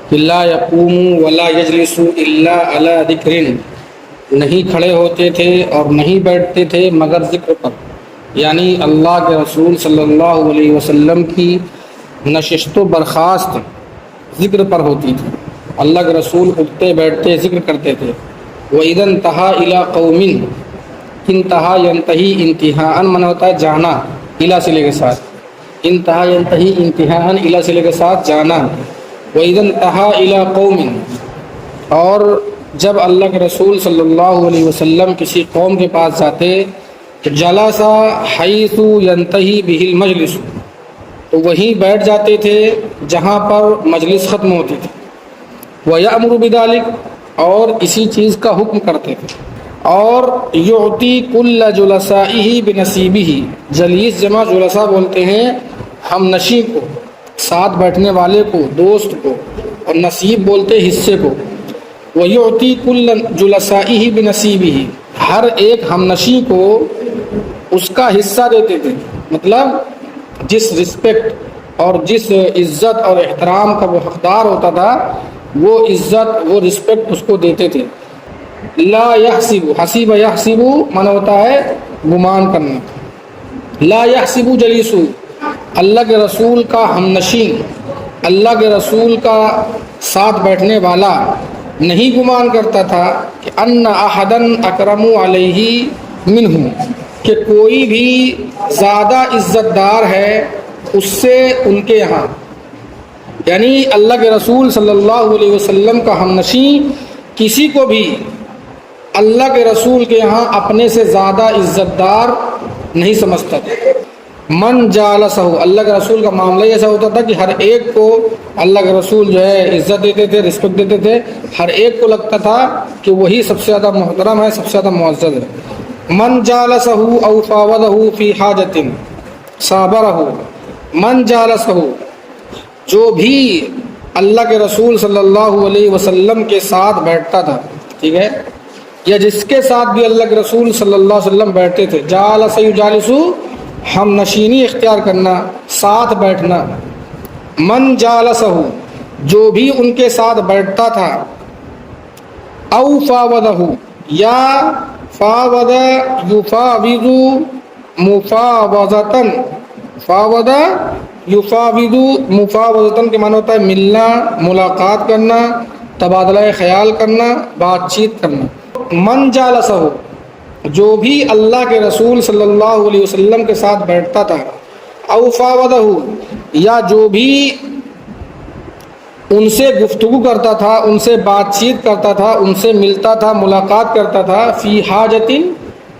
کہ لا یقوموا ولا یجلسوا الا علی ذکر، نہیں کھڑے ہوتے تھے اور نہیں بیٹھتے تھے مگر ذکر پر، یعنی اللہ کے رسول صلی اللہ علیہ وسلم کی نشست و برخاست ذکر پر ہوتی تھی۔ اللہ کے رسول اٹھتے بیٹھتے ذکر کرتے تھے۔ وَإِذَا انْتَهَا إِلَىٰ قَوْمٍ، انتہا ینتہی انتہاءً من ہوتا ہے جانا، الا صلے کے ساتھ، انتہا ینتہی انتہاءً الا صلے کے ساتھ جانا۔ وَإِذَا انْتَهَا إِلَىٰ قَوْمٍ، اور جب اللہ کے رسول صلی اللہ علیہ وسلم کسی قوم کے پاس جاتے جلس حیث ینتہی بہ المجلس، تو وہیں بیٹھ جاتے تھے جہاں پر مجلس ختم ہوتی تھی۔ وَيَأْمُرُ بِذَلِكَ، اور اسی چیز کا حکم کرتے تھے۔ اور یعطی کل جلسائہ بنصیبہ، جلیس جمع جلسا بولتے ہیں ہم نشین کو، ساتھ بیٹھنے والے کو، دوست کو، اور نصیب بولتے حصے کو۔ وَيُعْطِي كُلَّ جُلَسَائِهِ بِنَصِيبِهِ، ہر ایک ہم نشیں کو اس کا حصہ دیتے تھے، مطلب جس رسپیکٹ اور جس عزت اور احترام کا وہ حقدار ہوتا تھا وہ عزت وہ رسپیکٹ اس کو دیتے تھے۔ لا يحسب، حسیب یحسب من ہوتا ہے گمان کرنا۔ لا يحسب جلیس، اللہ کے رسول کا ہم نشین، اللہ کے رسول کا ساتھ بیٹھنے والا نہیں گمان کرتا تھا کہ ان احدن اکرم علیہ منہ، کہ کوئی بھی زیادہ عزت دار ہے اس سے ان کے یہاں، یعنی اللہ کے رسول صلی اللہ علیہ وسلم کا ہم نشین کسی کو بھی اللہ کے رسول کے یہاں اپنے سے زیادہ عزت دار نہیں سمجھتا تھا۔ من جالسہ، اللہ کے رسول کا معاملہ ایسا ہوتا تھا کہ ہر ایک کو اللہ کے رسول جو ہے عزت دیتے تھے، رسپیکٹ دیتے تھے، ہر ایک کو لگتا تھا کہ وہی سب سے زیادہ محترم ہے، سب سے زیادہ معزز ہے۔ من جالسہ او فاوضہ فی حاجت صابرہ، من جالسہ، جو بھی اللہ کے رسول صلی اللہ علیہ وسلم کے ساتھ بیٹھتا تھا، ٹھیک ہے، یا جس کے ساتھ بھی اللہ کے رسول صلی اللہ علیہ وسلم بیٹھتے تھے، جالس یجالسو، ہم نشینی اختیار کرنا، ساتھ بیٹھنا۔ من جالسہ، جو بھی ان کے ساتھ بیٹھتا تھا، او فاوضہ، یا فاوض یفاوض مفاوضتاً، فاوض یفاوض مفاوضتاً کے معنی ہوتا ہے ملنا، ملاقات کرنا، تبادلہ خیال کرنا، بات چیت کرنا۔ من جالسہ، جو بھی اللہ کے رسول صلی اللہ علیہ وسلم کے ساتھ بیٹھتا تھا، او فاوضہ، یا جو بھی ان سے گفتگو کرتا تھا، ان سے بات چیت کرتا تھا، ان سے ملتا تھا، ملاقات کرتا تھا، فی حاجت،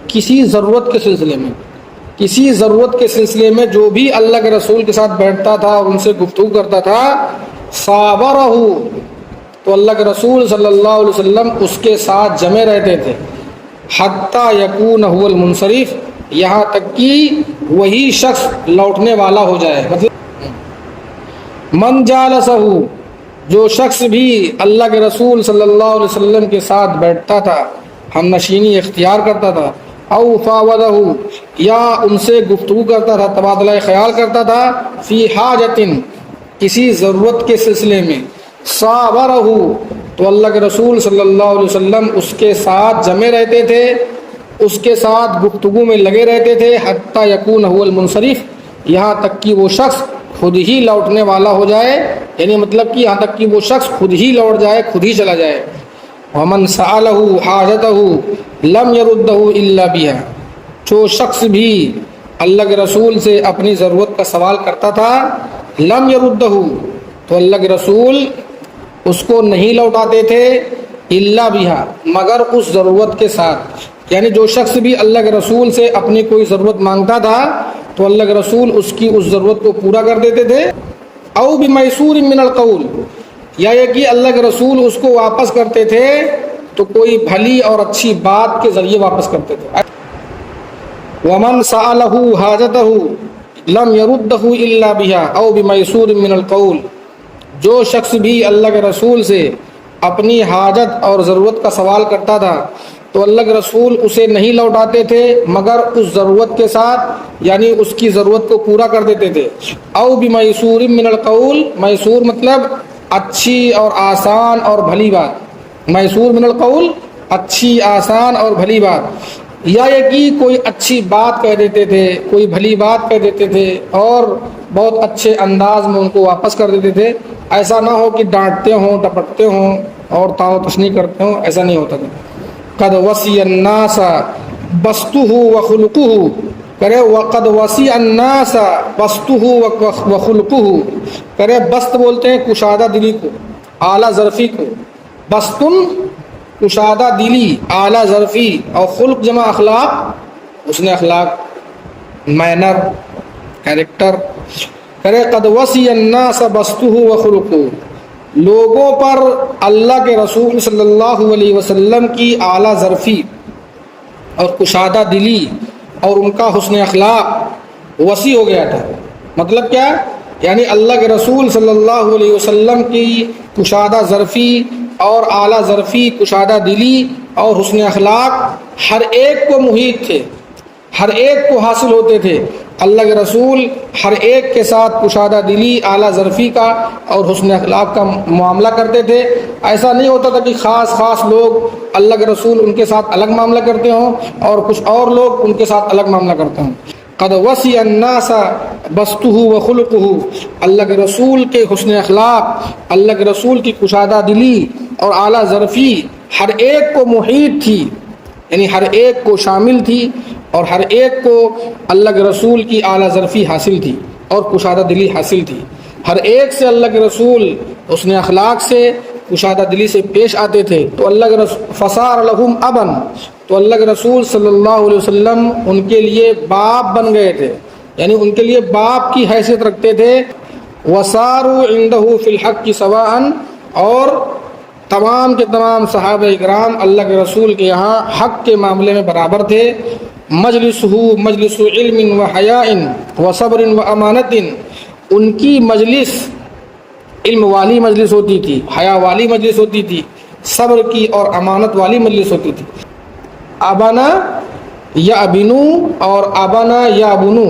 کسی ضرورت کے سلسلے میں، کسی ضرورت کے سلسلے میں جو بھی اللہ کے رسول کے ساتھ بیٹھتا تھا اور ان سے گفتگو کرتا تھا، صابرہ، تو اللہ کے رسول صلی اللہ علیہ وسلم اس کے ساتھ جمے رہتے تھے، حتیٰ یکون هو المنصرف، یہاں تک کہ وہی شخص لوٹنے والا ہو جائے۔ مطلب من جالسہ، جو شخص بھی اللہ کے رسول صلی اللہ علیہ وسلم کے ساتھ بیٹھتا تھا، ہم نشینی اختیار کرتا تھا، او فاوضہ، یا ان سے گفتگو کرتا تھا، تبادلہ خیال کرتا تھا، فی حاجت، کسی ضرورت کے سلسلے میں، صابرہ، تو اللہ کے رسول صلی اللہ علیہ وسلم اس کے ساتھ جمے رہتے تھے، اس کے ساتھ گفتگو میں لگے رہتے تھے، حتیٰ یکون هو المنصرف، یہاں تک کہ وہ شخص خود ہی لوٹنے والا ہو جائے، یعنی مطلب کہ یہاں تک کہ وہ شخص خود ہی لوٹ جائے، خود ہی چلا جائے۔ ومن سألہ حاجتہ لم یردہ الا بہا، جو شخص بھی اللہ کے رسول سے اپنی ضرورت کا سوال کرتا تھا، لم یردہ، تو اللہ کے رسول اس کو نہیں لوٹاتے تھے، الا بہا، مگر اس ضرورت کے ساتھ، یعنی جو شخص بھی اللہ کے رسول سے اپنی کوئی ضرورت مانگتا تھا تو اللہ کے رسول اس کی اس ضرورت کو پورا کر دیتے تھے۔ او بمیسور من القول، یا یہ کہ اللہ کے رسول اس کو واپس کرتے تھے تو کوئی بھلی اور اچھی بات کے ذریعے واپس کرتے تھے۔ ومن سألہ حاجتہ لم یردہ الا بہا او بمیسور من القول، جو شخص بھی اللہ کے رسول سے اپنی حاجت اور ضرورت کا سوال کرتا تھا تو اللہ کے رسول اسے نہیں لوٹاتے تھے مگر اس ضرورت کے ساتھ، یعنی اس کی ضرورت کو پورا کر دیتے تھے۔ او بمیسور من القول، میسور مطلب اچھی اور آسان اور بھلی بات، میسور من القول اچھی آسان اور بھلی بات، یا یہ کہ کوئی اچھی بات کہہ دیتے تھے، کوئی بھلی بات کہہ دیتے تھے اور بہت اچھے انداز میں ان کو واپس کر دیتے تھے. ایسا نہ ہو کہ ڈانٹتے ہوں، ڈپٹتے ہوں اور تاؤ تشنی کرتے ہوں، ایسا نہیں ہوتا تھا. قد وصی الناس بسطہ وخلقہ، کرے وقد وصی الناس بسطہ وخلقہ، کرے بست بولتے ہیں کشادہ دلی کو، اعلیٰ ظرفی کو. بستن کشادہ دلی، اعلیٰ ظرفی، اور خلق جمع اخلاق، حسن اخلاق، مینر، کیریکٹر. کرے قد وصی الناس بسطہ وخلقہ، لوگوں پر اللہ کے رسول صلی اللہ علیہ وسلم کی اعلیٰ ظرفی اور کشادہ دلی اور ان کا حسن اخلاق وسیع ہو گیا تھا. مطلب کیا؟ یعنی اللہ کے رسول صلی اللہ علیہ وسلم کی کشادہ ظرفی اور اعلیٰ ظرفی، کشادہ دلی اور حسن اخلاق ہر ایک کو محیط تھے، ہر ایک کو حاصل ہوتے تھے. اللہ کے رسول ہر ایک کے ساتھ کشادہ دلی، اعلیٰ ظرفی کا اور حسن اخلاق کا معاملہ کرتے تھے. ایسا نہیں ہوتا تھا کہ خاص لوگ اللہ کے رسول ان کے ساتھ الگ معاملہ کرتے ہوں اور کچھ اور لوگ ان کے ساتھ الگ معاملہ کرتے ہوں. قد وصی الناس بسطہ وخلقہ، اللہ کے رسول کے حسن اخلاق، اللہ کے رسول کی کشادہ دلی اور اعلیٰ ظرفی ہر ایک کو محیط تھی، یعنی ہر ایک کو شامل تھی اور ہر ایک کو اللہ کے رسول کی اعلیٰ ظرفی حاصل تھی اور کشادہ دلی حاصل تھی. ہر ایک سے اللہ کے رسول حسن اخلاق سے، کشادہ دلی سے پیش آتے تھے. تو اللہ کے رسول فصار لہم ابن، تو اللہ کے رسول صلی اللہ علیہ وسلم ان کے لیے باپ بن گئے تھے، یعنی ان کے لیے باپ کی حیثیت رکھتے تھے. وصاروا عنده فی الحق سواء، اور تمام کے تمام صحابہ اکرام اللہ کے رسول کے یہاں حق کے معاملے میں برابر تھے. مجلسہ مجلس علم و حیاء و صبر و امانت، ان کی مجلس علم والی مجلس ہوتی تھی، حیا والی مجلس ہوتی تھی، صبر کی اور امانت والی مجلس ہوتی تھی. ابنا یا ابنو اور ابنا یا ابنو،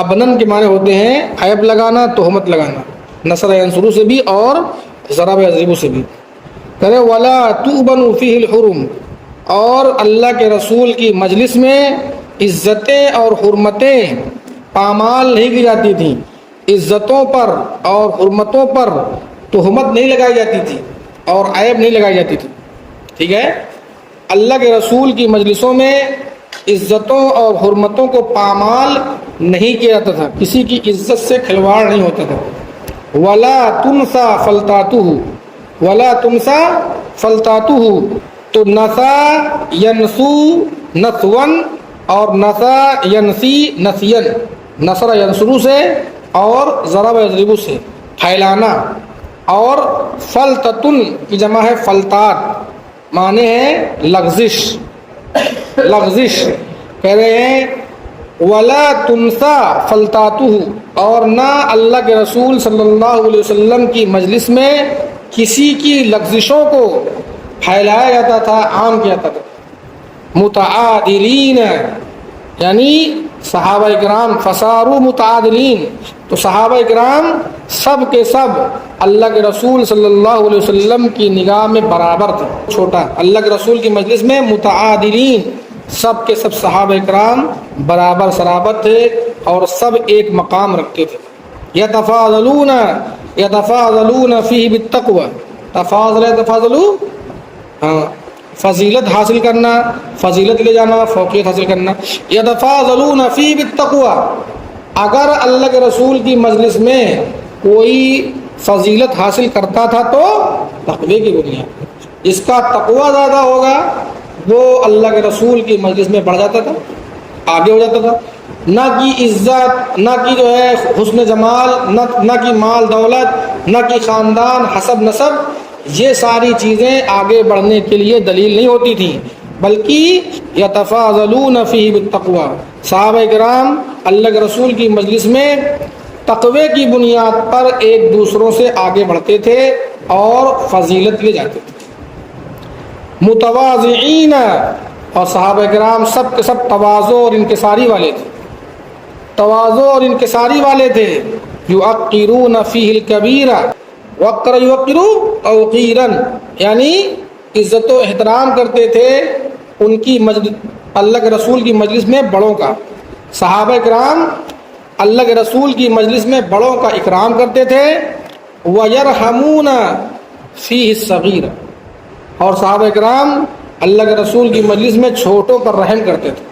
ابنن کے معنی ہوتے ہیں عیب لگانا، تہمت لگانا، نصر ینصرو سے بھی اور ضرب یضرب سے بھی. کرے ولا تؤبن فیہ الحرم، اور اللہ کے رسول کی مجلس میں عزتیں اور حرمتیں پامال نہیں کی جاتی تھیں، عزتوں پر اور حرمتوں پر تہمت نہیں لگائی جاتی تھی اور عیب نہیں لگائی جاتی تھی. ٹھیک ہے؟ اللہ کے رسول کی مجلسوں میں عزتوں اور حرمتوں کو پامال نہیں کیا جاتا تھا، کسی کی عزت سے کھلواڑ نہیں ہوتا تھا. ولا تنسا فلتاتہ، ولا تنسا فلتاتہ، تو نسا ینسو نسون اور نسا ینسی نسین، نصر ینصرو سے اور ضرب یضرب سے پھیلانا. اور فلتتن کی جمع ہے فلتات، معنی ہے لغزش، لغزش. کہہ رہے ہیں ولا تنسا فلتاتہ، اور نہ اللہ کے رسول صلی اللہ علیہ وسلم کی مجلس میں کسی کی لغزشوں کو پھیلایا جاتا تھا، عام کیا جاتا تھا. متعادلین، یعنی صحابہ اکرام فصاروا متعادلین، تو صحابہ اکرام سب کے سب اللہ کے رسول صلی اللہ علیہ وسلم کی نگاہ میں برابر تھے. چھوٹا اللہ کے رسول کی مجلس میں متعادلین، سب کے سب صحابہ اکرام برابر سرابر تھے اور سب ایک مقام رکھتے تھے. یتفاضلون، یتفاضلون فیہ بالتقوی، تفاضلوا، ہاں فضیلت حاصل کرنا، فضیلت لے جانا، فوقیت حاصل کرنا. یتفاضلون فیہ بالتقوی، اگر اللہ کے رسول کی مجلس میں کوئی فضیلت حاصل کرتا تھا تو تقوی کی بنیاد، جس کا تقوی زیادہ ہوگا وہ اللہ کے رسول کی مجلس میں بڑھ جاتا تھا، آگے ہو جاتا تھا. نہ کی عزت، نہ کی جو ہے حسن جمال، نہ کی مال دولت، نہ کی خاندان، حسب نسب، یہ ساری چیزیں آگے بڑھنے کے لیے دلیل نہیں ہوتی تھیں، بلکہ یتفاضلون فیہ بالتقوی. صحابہ کرام اللہ کے رسول کی مجلس میں تقوی کی بنیاد پر ایک دوسروں سے آگے بڑھتے تھے اور فضیلت لے جاتے تھے. متواضعین، اور صحابہ کرام سب کے سب تواضع اور انکساری والے تھے، تواضع اور انکساری والے تھے. یعقرون فیہ الکبیرہ، وقر یوقرو توقیرا، یعنی عزت و احترام کرتے تھے ان کی مجلس، اللہ کے رسول کی مجلس میں بڑوں کا. صحابہ کرام اللہ کے رسول کی مجلس میں بڑوں کا اکرام کرتے تھے. وَيَرْحَمُونَ فِيهِ الصَّغِيرَ، اور صحابہ کرام اللہ کے رسول کی مجلس میں چھوٹوں پر رحم کرتے تھے.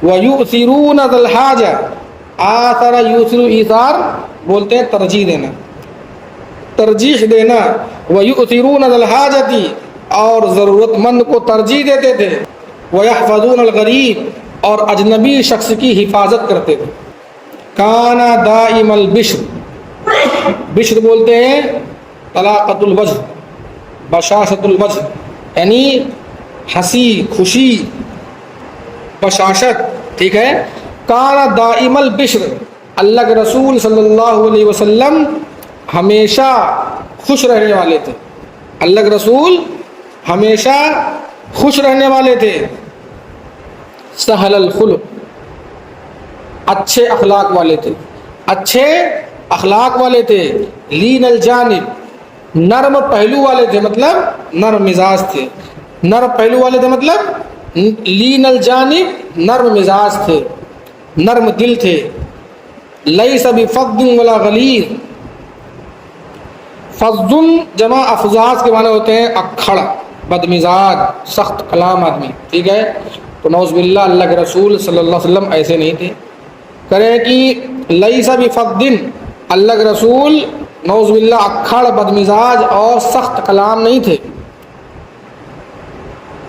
وَيُؤْثِرُونَ ذَا الْحَاجَةِ، آثَرَ یُؤْثِرُ ایثار بولتے ہیں ترجیح دینا، ترجیح دینا. وَيُؤْثِرُونَ ذَا الْحَاجَةِ، اور ضرورت مند کو ترجیح دیتے تھے. وَيَحْفَظُونَ الْغَرِيبَ، اور اجنبی شخص کی حفاظت کرتے تھے. کان دائم البشر، بشر بولتے ہیں طلاقت الوجہ، بشاشت الوجہ، یعنی ہنسی خوشی بشاشت، ٹھیک ہے. کان دائم البشر، اللہ کے رسول صلی اللہ علیہ وسلم ہمیشہ خوش رہنے والے تھے. اللہ کے رسول ہمیشہ خوش رہنے والے تھے. سہل الخلق، اچھے اخلاق والے تھے، اچھے اخلاق والے تھے. لین الجانب، نرم پہلو والے تھے، مطلب نرم مزاج تھے. نرم پہلو والے تھے مطلب لین الجانب، نرم مزاج تھے، نرم دل تھے. لیس بفظ ولا غلیظ، فظ جمع افزاز کے معنی ہوتے ہیں اکھڑ، بدمزاج، سخت کلام آدمی، ٹھیک ہے. تو نعوذ باللہ اللہ کے رسول صلی اللہ علیہ وسلم ایسے نہیں تھے. کریں کہ لیس بفظ، اللہ کے رسول نعوذ باللہ اکھڑ، بدمزاج اور سخت کلام نہیں تھے.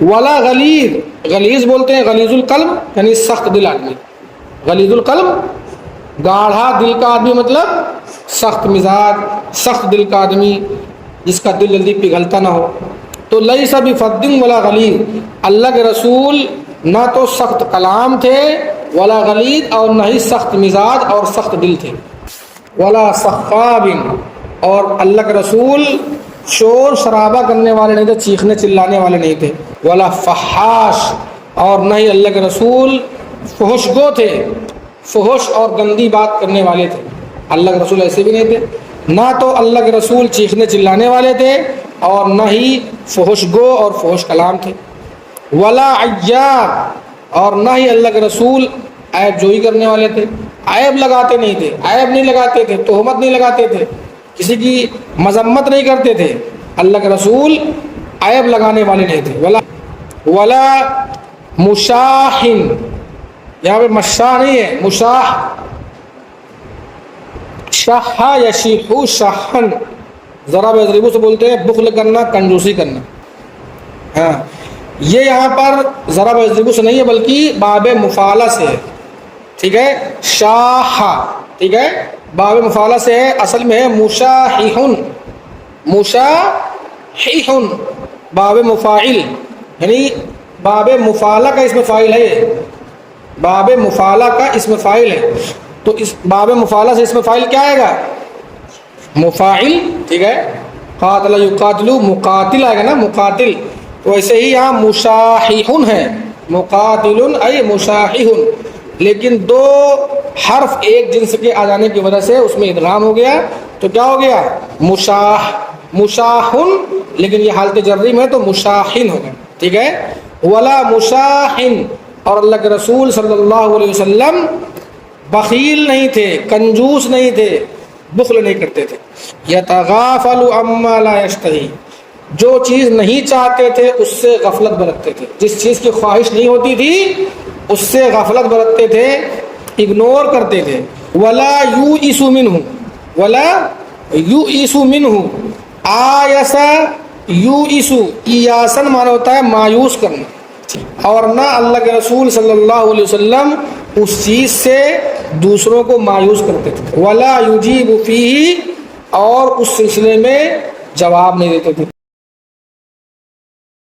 ولا غلیظ، غلیظ بولتے ہیں غلیظ القلب، یعنی سخت دل آدمی. غلیظ القلب گاڑھا دل کا آدمی، مطلب سخت مزاج، سخت دل کا آدمی جس کا دل جلدی پگھلتا نہ ہو. تو لیس بفظ ولا غلیظ، اللہ کے رسول نہ تو سخت کلام تھے، ولا غلیظ، اور نہ ہی سخت مزاج اور سخت دل تھے. ولا صخاب، اور اللہ کے رسول شور شرابہ کرنے والے نہیں تھے، چیخنے چلانے والے نہیں تھے. ولا فحاش، اور نہ ہی اللہ کے رسول فحش گو تھے، فحش اور گندی بات کرنے والے تھے. اللہ کے رسول ایسے بھی نہیں تھے. نہ تو اللہ کے رسول چیخنے چلانے والے تھے اور نہ ہی فحش گو اور فحش کلام تھے. ولا عیاب، اور نہ ہی اللہ کے رسول عیب جوئی کرنے والے تھے. عیب لگاتے نہیں تھے، عیب نہیں لگاتے تھے، تہمت نہیں لگاتے تھے، کسی کی مذمت نہیں کرتے تھے. اللہ کے رسول عیب لگانے والے نہیں تھے. ولا مشاحن، یہاں پہ مشاح نہیں ہے، مشاح. شاہ یشیح شاہن، ذرا بضربو سے بولتے ہیں بخل کرنا، کنجوسی کرنا. ہاں، یہ یہاں پر ذرا بضربو سے نہیں ہے بلکہ باب مفعلہ سے ہے، ٹھیک ہے. شاہ، ٹھیک ہے، باب مفعلہ سے ہے، اصل میں ہے مشاحن. مشاحن باب مفاعل، یعنی باب مفعلہ کا اسم فاعل ہے، باب مفعلہ کا اسم فاعل ہے. تو اس باب مفعلہ سے اسم فاعل کیا آئے گا؟ مفاعل، ٹھیک ہے. قاتل یقاتل، مقاتل آئے گا نا، مقاتل. تو ایسے ہی یہاں مشاحن ہے، مقاتل ای مشاحن، لیکن دو حرف ایک جنس کے آ جانے کی وجہ سے اس میں ادغام ہو گیا. تو کیا ہو گیا؟ مشاحن، لیکن یہ حالت جری میں تو مشاحن ہوگا، ٹھیک ہے. ولا مشاحن، اور اللہ کے رسول صلی اللہ علیہ وسلم بخیل نہیں تھے، کنجوس نہیں تھے، بخل نہیں کرتے تھے. یتغافل عما لا یشتہی، جو چیز نہیں چاہتے تھے اس سے غفلت برتتے تھے. جس چیز کی خواہش نہیں ہوتی تھی اس سے غفلت برتتے تھے، اگنور کرتے تھے. ولا یؤیس منہ، ولا یؤیس منہ، آیس یؤیس، ایاسن معنی ہوتا ہے مایوس کرنا. اور نہ اللہ کے رسول صلی اللہ علیہ وسلم اس چیز سے دوسروں کو مایوس کرتے تھے. ولا یجیب فیہ، اور اس سلسلے میں جواب نہیں دیتے تھے.